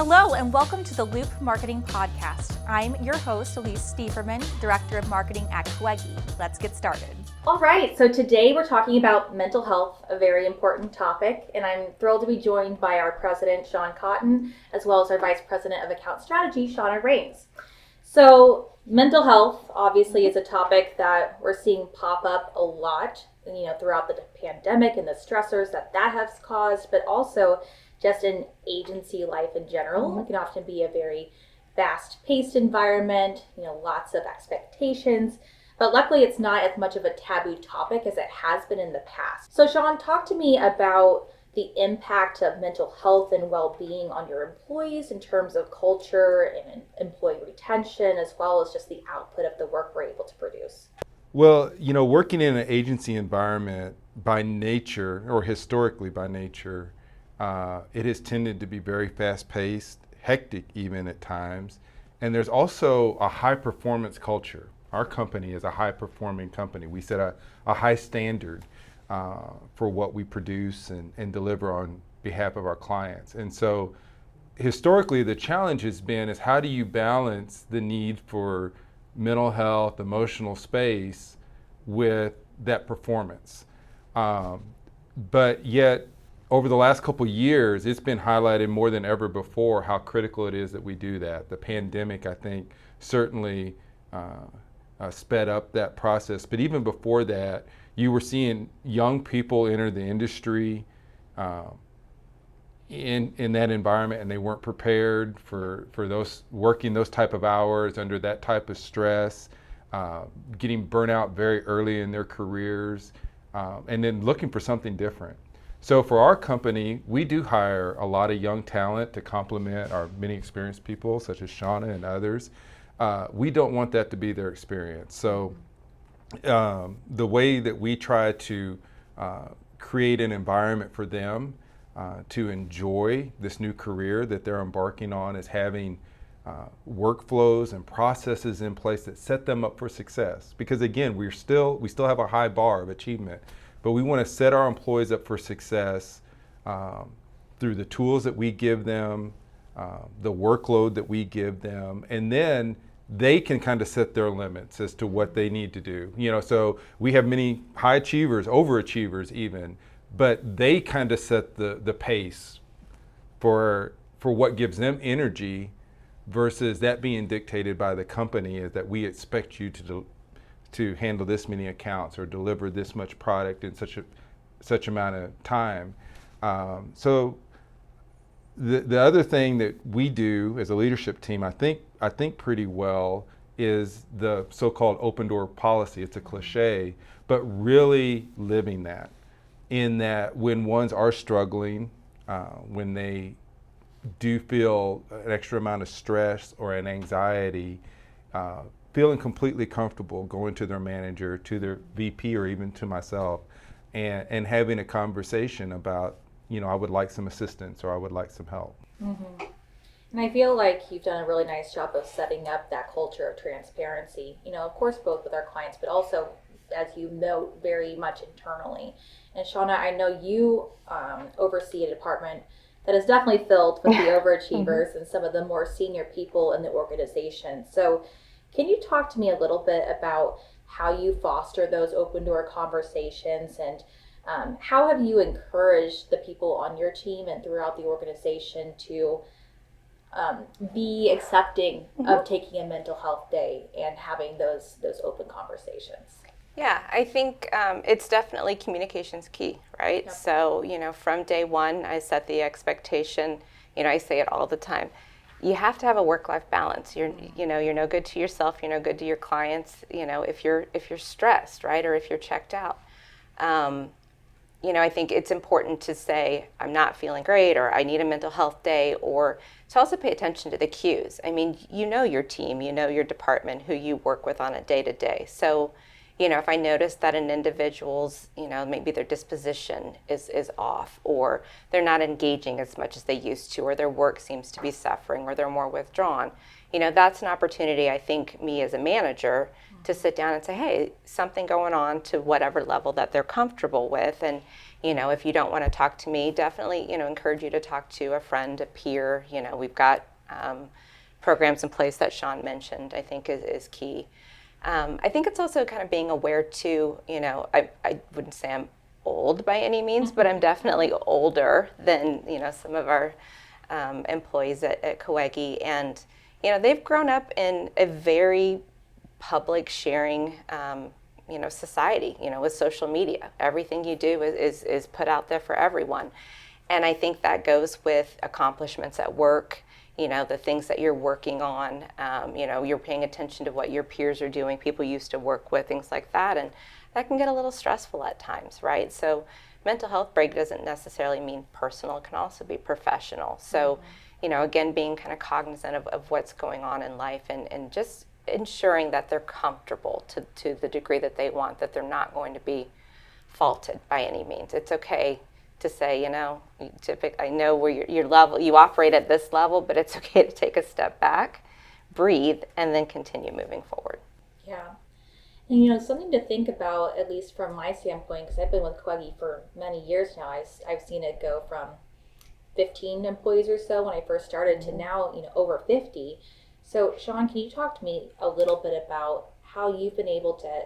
Hello and welcome to the Loop Marketing Podcast. I'm your host, Elise Stieferman, Director of Marketing at Coegi. Let's get started. All right, so today we're talking about mental health, a very important topic, and I'm thrilled to be joined by our President, Sean Cotton, as well as our Vice President of Account Strategy, Shana Raines. So mental health obviously is a topic that we're seeing pop up a lot, throughout the pandemic and the stressors that has caused, but also just in agency life in general. It can often be a very fast-paced environment, lots of expectations, but luckily it's not as much of a taboo topic as it has been in the past. So Sean, talk to me about the impact of mental health and well-being on your employees in terms of culture and employee retention, as well as just the output of the work we're able to produce. Well, working in an agency environment by nature, or historically by nature, it has tended to be very fast-paced, hectic even at times, and there's also a high-performance culture. Our company is a high-performing company. We set a high standard for what we produce and deliver on behalf of our clients. And so historically, the challenge has been is how do you balance the need for mental health, emotional space with that performance? But yet, over the last couple of years, it's been highlighted more than ever before how critical it is that we do that. The pandemic, I think, certainly sped up that process. But even before that, you were seeing young people enter the industry in that environment, and they weren't prepared for those working those type of hours under that type of stress, getting burnout very early in their careers, and then looking for something different. So for our company, we do hire a lot of young talent to complement our many experienced people, such as Shana and others. We don't want that to be their experience. So the way that we try to create an environment for them to enjoy this new career that they're embarking on is having workflows and processes in place that set them up for success. Because again, we still have a high bar of achievement, but we want to set our employees up for success through the tools that we give them, the workload that we give them, and then they can kind of set their limits as to what they need to do. So we have many high achievers, overachievers even, but they kind of set the pace for what gives them energy versus that being dictated by the company is that we expect you to handle this many accounts or deliver this much product in such amount of time. So the other thing that we do as a leadership team, I think pretty well, is the so-called open door policy. It's a cliche, but really living that. In that when ones are struggling, when they do feel an extra amount of stress or an anxiety, feeling completely comfortable going to their manager, to their VP, or even to myself, and having a conversation about, I would like some assistance or I would like some help. Mm-hmm. And I feel like you've done a really nice job of setting up that culture of transparency, of course, both with our clients, but also, as you know, very much internally. And Shana, I know you oversee a department that is definitely filled with the overachievers and some of the more senior people in the organization. So can you talk to me a little bit about how you foster those open door conversations, and how have you encouraged the people on your team and throughout the organization to be accepting of taking a mental health day and having those open conversations? Yeah, I think it's definitely communication's key, right? Yep. So, from day one, I set the expectation, I say it all the time. You have to have a work-life balance. You're no good to yourself, you're no good to your clients, if you're stressed, right? Or if you're checked out. I think it's important to say, I'm not feeling great, or I need a mental health day, or to also pay attention to the cues. I mean, your team, your department, who you work with on a day-to-day. So, if I notice that an individual's, maybe their disposition is off, or they're not engaging as much as they used to, or their work seems to be suffering, or they're more withdrawn, that's an opportunity, I think, me as a manager to sit down and say, hey, something going on to whatever level that they're comfortable with. And, if you don't want to talk to me, definitely, encourage you to talk to a friend, a peer. We've got programs in place that Sean mentioned, I think is key. I think it's also kind of being aware too, I wouldn't say I'm old by any means, but I'm definitely older than, some of our employees at Coegi. And, they've grown up in a very public sharing, society, with social media. Everything you do is put out there for everyone. And I think that goes with accomplishments at work, the things that you're working on, you're paying attention to what your peers are doing, people you used to work with, things like that. And that can get a little stressful at times, right? So mental health break doesn't necessarily mean personal, it can also be professional. So, again, being kind of cognizant of what's going on in life and just ensuring that they're comfortable to the degree that they want, that they're not going to be faulted by any means. It's okay to say, I know where your level, you operate at this level, but it's okay to take a step back, breathe, and then continue moving forward. Yeah. And something to think about, at least from my standpoint, because I've been with Coegi for many years now. I've seen it go from 15 employees or so when I first started to now, over 50. So, Sean, can you talk to me a little bit about how you've been able to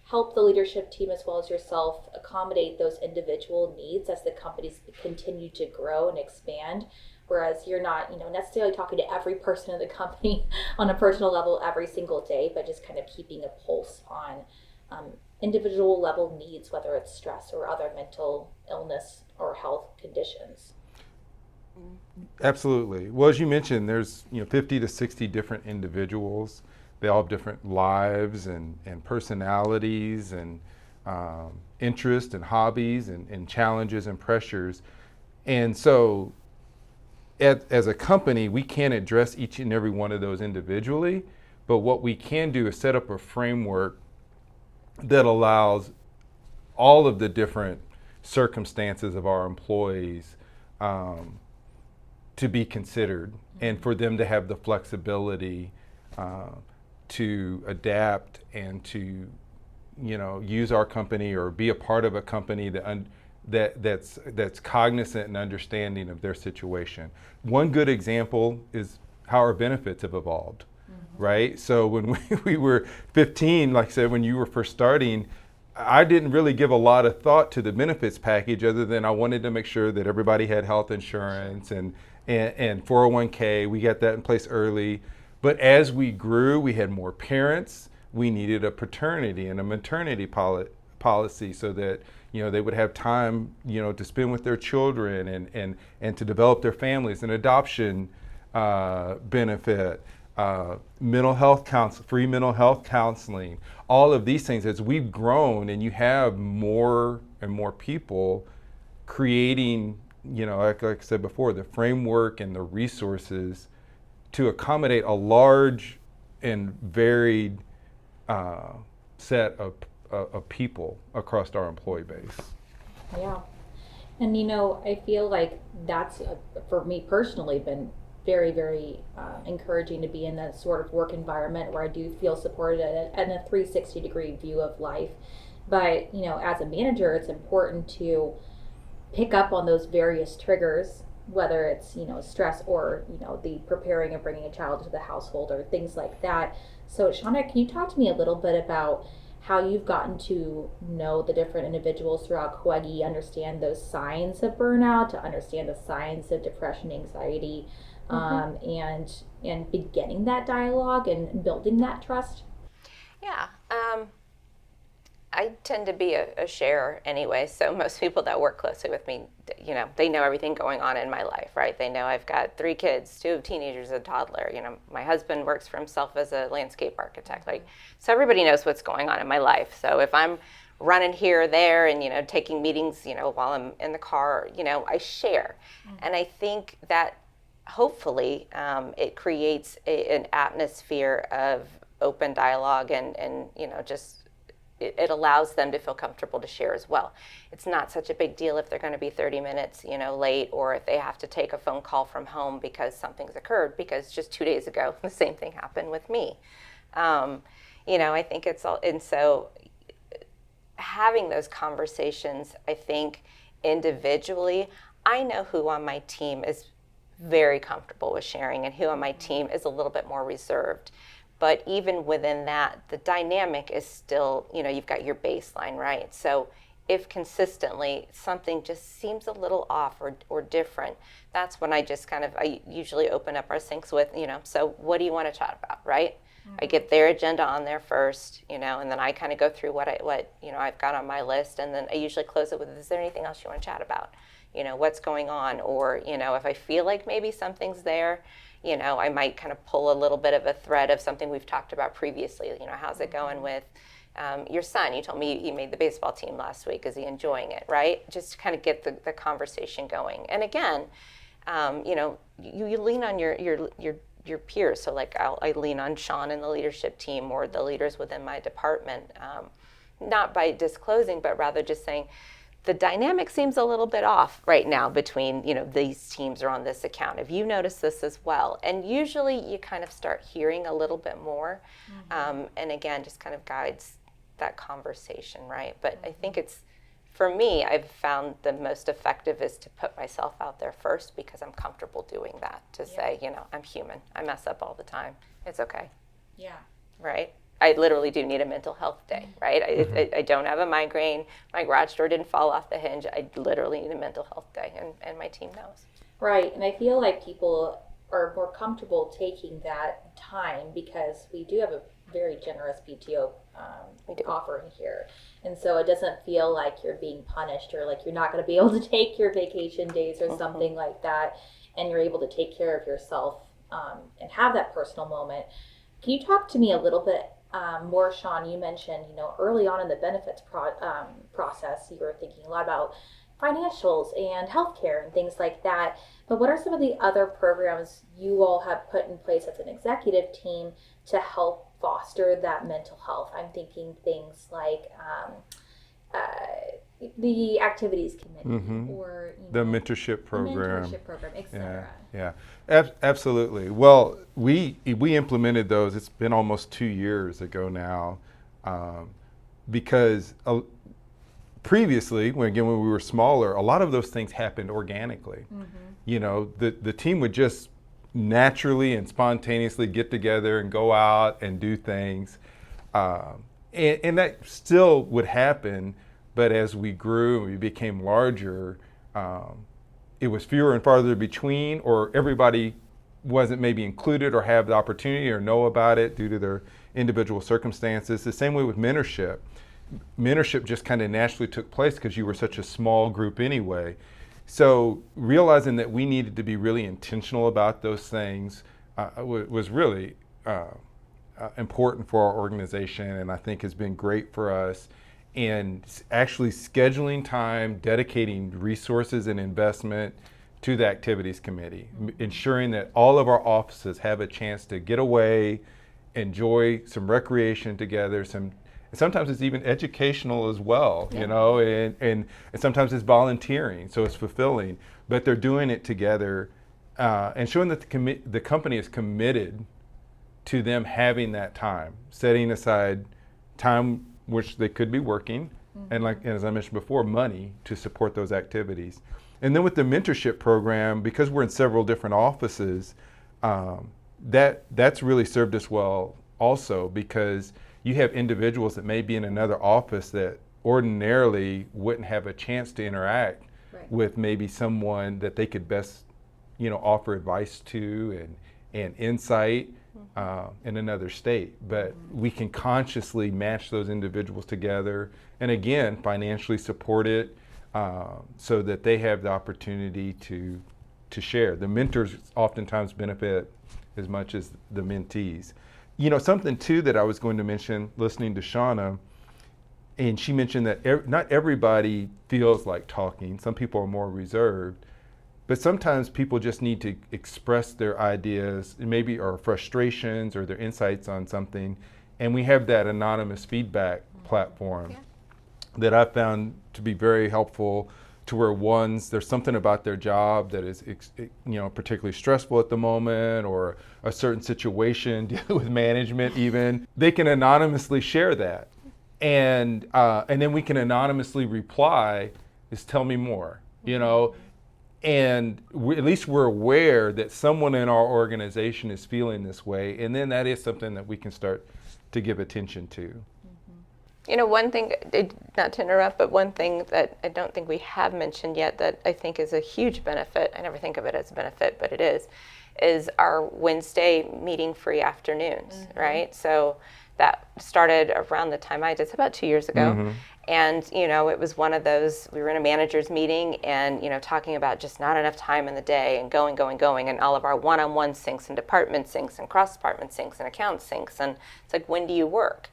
help the leadership team as well as yourself accommodate those individual needs as the companies continue to grow and expand? Whereas you're not, necessarily talking to every person in the company on a personal level every single day, but just kind of keeping a pulse on individual level needs, whether it's stress or other mental illness or health conditions. Absolutely. Well, as you mentioned, there's 50 to 60 different individuals. They all have different lives and personalities and interests and hobbies and challenges and pressures. And so as a company, we can't address each and every one of those individually, but what we can do is set up a framework that allows all of the different circumstances of our employees to be considered and for them to have the flexibility to adapt and to use our company or be a part of a company that's cognizant and understanding of their situation. One good example is how our benefits have evolved, right? So when we were 15, like I said, when you were first starting, I didn't really give a lot of thought to the benefits package other than I wanted to make sure that everybody had health insurance and 401k. We got that in place early. But as we grew, we had more parents. We needed a paternity and a maternity policy so that they would have time to spend with their children and to develop their families, an adoption benefit, mental health free mental health counseling, all of these things. As we've grown and you have more and more people creating, like I said before, the framework and the resources to accommodate a large and varied set of people across our employee base. Yeah. And I feel like that's, for me personally, been very, very encouraging to be in that sort of work environment where I do feel supported and a 360-degree view of life. But, as a manager, it's important to pick up on those various triggers, whether it's, stress or, the preparing and bringing a child into the household or things like that. So, Shana, can you talk to me a little bit about how you've gotten to know the different individuals throughout Coegi, understand those signs of burnout, to understand the signs of depression, anxiety, and beginning that dialogue and building that trust? Yeah. I tend to be a sharer anyway, so most people that work closely with me, they know everything going on in my life, right? They know I've got 3 kids, 2 teenagers, a toddler. My husband works for himself as a landscape architect. So everybody knows what's going on in my life. So if I'm running here or there and, taking meetings, while I'm in the car, I share. And I think that hopefully it creates an atmosphere of open dialogue and just it allows them to feel comfortable to share as well. It's not such a big deal if they're going to be 30 minutes, late, or if they have to take a phone call from home because something's occurred, because just 2 days ago, the same thing happened with me. I think it's all, and so having those conversations, I think, individually, I know who on my team is very comfortable with sharing and who on my team is a little bit more reserved. But even within that, the dynamic is still, you've got your baseline, right? So if consistently something just seems a little off or different, that's when I usually open up our syncs with, so what do you want to chat about, right? I get their agenda on there first, and then I kind of go through what I've got on my list, and then I usually close it with, is there anything else you want to chat about? What's going on? Or, if I feel like maybe something's there, I might kind of pull a little bit of a thread of something we've talked about previously. How's it going with your son? You told me he made the baseball team last week. Is he enjoying it, right? Just to kind of get the conversation going. And again, you lean on your peers. So like I lean on Sean and the leadership team or the leaders within my department, not by disclosing, but rather just saying, the dynamic seems a little bit off right now between, these teams are on this account. Have you noticed this as well? And usually you kind of start hearing a little bit more. And again, just kind of guides that conversation, right? But I think for me, I've found the most effective is to put myself out there first because I'm comfortable doing that. To say, I'm human. I mess up all the time. It's okay. Yeah. Right? I literally do need a mental health day, right? I don't have a migraine. My garage door didn't fall off the hinge. I literally need a mental health day, and my team knows. Right, and I feel like people are more comfortable taking that time because we do have a very generous PTO offering here. And so it doesn't feel like you're being punished or like you're not going to be able to take your vacation days or something like that, and you're able to take care of yourself and have that personal moment. Can you talk to me a little bit more, Sean? You mentioned, early on in the benefits process, you were thinking a lot about financials and healthcare and things like that. But what are some of the other programs you all have put in place as an executive team to help foster that mental health? I'm thinking things like the activities committee or the mentorship program, etc. Yeah, absolutely. Well, we implemented those. It's been almost 2 years ago now, because previously, when we were smaller, a lot of those things happened organically. The team would just naturally and spontaneously get together and go out and do things, and that still would happen. But as we grew and we became larger, it was fewer and farther between, or everybody wasn't maybe included or have the opportunity or know about it due to their individual circumstances. The same way with mentorship. Mentorship just kind of naturally took place because you were such a small group anyway. So realizing that we needed to be really intentional about those things was really important for our organization, and I think has been great for us. And actually scheduling time, dedicating resources and investment to the activities committee, ensuring that all of our offices have a chance to get away, enjoy some recreation together, sometimes it's even educational as well, and sometimes it's volunteering, so it's fulfilling, but they're doing it together, and showing that the company is committed to them having that time, setting aside time which they could be working, and as I mentioned before, money to support those activities. And then with the mentorship program, because we're in several different offices, that's really served us well also, because you have individuals that may be in another office that ordinarily wouldn't have a chance to interact with maybe someone that they could best, offer advice to and insight in another state. But we can consciously match those individuals together, and again, financially support it so that they have the opportunity to share. The mentors oftentimes benefit as much as the mentees. Something too that I was going to mention, listening to Shana, and she mentioned that not everybody feels like talking. Some people are more reserved, but sometimes people just need to express their ideas, maybe or frustrations or their insights on something, and we have that anonymous feedback platform that I found to be very helpful, to where there's something about their job that is particularly stressful at the moment, or a certain situation dealing with management even, they can anonymously share that, and then we can anonymously reply is tell me more, and at least we're aware that someone in our organization is feeling this way, and then that is something that we can start to give attention to. One thing, not to interrupt, but one thing that I don't think we have mentioned yet that I think is a huge benefit, I never think of it as a benefit, but it is our Wednesday meeting-free afternoons, right? So that started around the time I did, it's about 2 years ago. And, it was one of those, we were in a manager's meeting and, talking about just not enough time in the day and going, and all of our one-on-one syncs and department syncs and cross-department syncs and account syncs. And it's like, when do you work?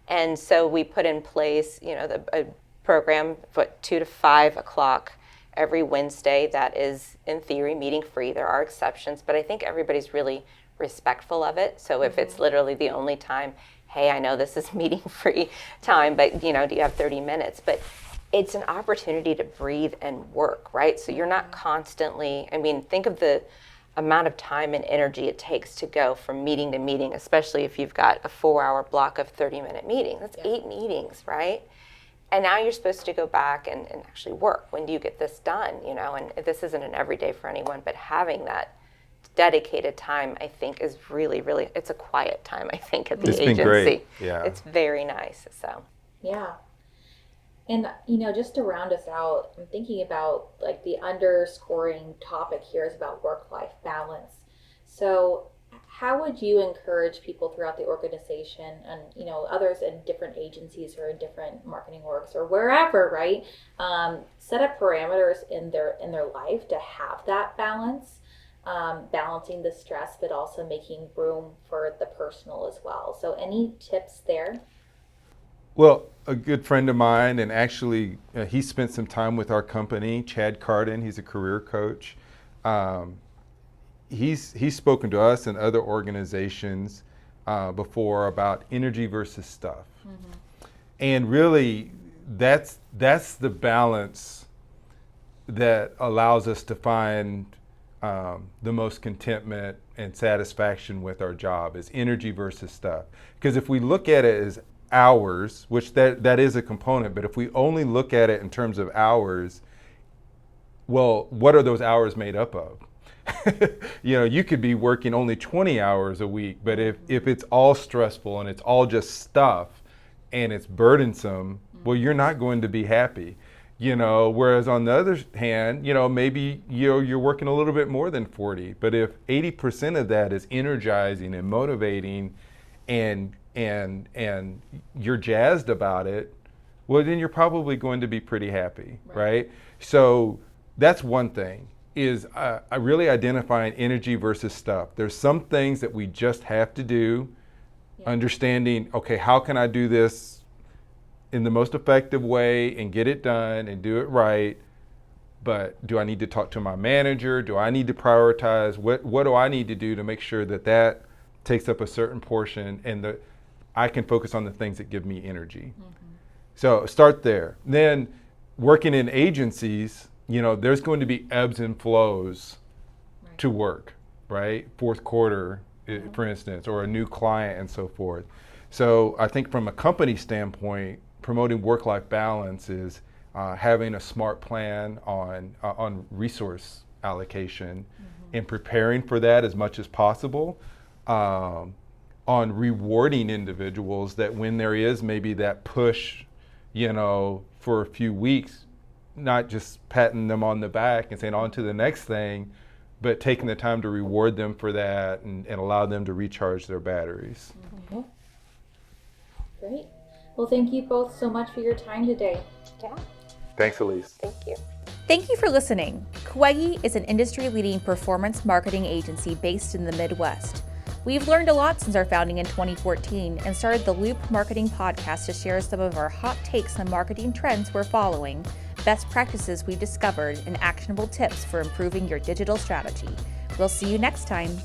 And so we put in place, a program, 2 to 5 o'clock every Wednesday that is, in theory, meeting free. There are exceptions, but I think everybody's really respectful of it. So if it's literally the only time, hey, I know this is meeting free time, but do you have 30 minutes? But it's an opportunity to breathe and work, right? So you're not constantly, think of the amount of time and energy it takes to go from meeting to meeting, especially if you've got a 4-hour block of 30-minute meetings. That's 8 meetings, right? And now you're supposed to go back and actually work. When do you get this done? And this isn't an everyday for anyone, but having that dedicated time, I think, is really, really, it's a quiet time, I think, at the agency. It's been great. Yeah. It's very nice, so. Yeah. And, just to round us out, I'm thinking about, like, the underscoring topic here is about work-life balance. So how would you encourage people throughout the organization and, others in different agencies or in different marketing orgs or wherever, right, set up parameters in their life to have that balance? Balancing the stress, but also making room for the personal as well. So any tips there? Well, a good friend of mine, and actually he spent some time with our company, Chad Carden, he's a career coach. He's spoken to us and other organizations before about energy versus stuff. And really, that's the balance that allows us to find the most contentment and satisfaction with our job, is energy versus stuff. Because if we look at it as hours, which that is a component, but if we only look at it in terms of hours, well, what are those hours made up of? You could be working only 20 hours a week, but if it's all stressful and it's all just stuff and it's burdensome, well, you're not going to be happy. Whereas on the other hand, maybe you're working a little bit more than 40, but if 80% of that is energizing and motivating and you're jazzed about it, well, then you're probably going to be pretty happy, right? So that's one thing, is really identifying energy versus stuff. There's some things that we just have to do, understanding, okay, how can I do this in the most effective way and get it done and do it right? But do I need to talk to my manager? Do I need to prioritize? What do I need to do to make sure that takes up a certain portion and that I can focus on the things that give me energy? So start there. Then working in agencies, there's going to be ebbs and flows to work, right? Fourth quarter, for instance, or a new client and so forth. So I think from a company standpoint, promoting work-life balance is having a smart plan on resource allocation and preparing for that as much as possible, on rewarding individuals that when there is maybe that push, for a few weeks, not just patting them on the back and saying on to the next thing, but taking the time to reward them for that and allow them to recharge their batteries. Great. Well, thank you both so much for your time today. Yeah. Thanks, Elise. Thank you. Thank you for listening. Coegi is an industry-leading performance marketing agency based in the Midwest. We've learned a lot since our founding in 2014 and started the Loop Marketing Podcast to share some of our hot takes on marketing trends we're following, best practices we've discovered, and actionable tips for improving your digital strategy. We'll see you next time.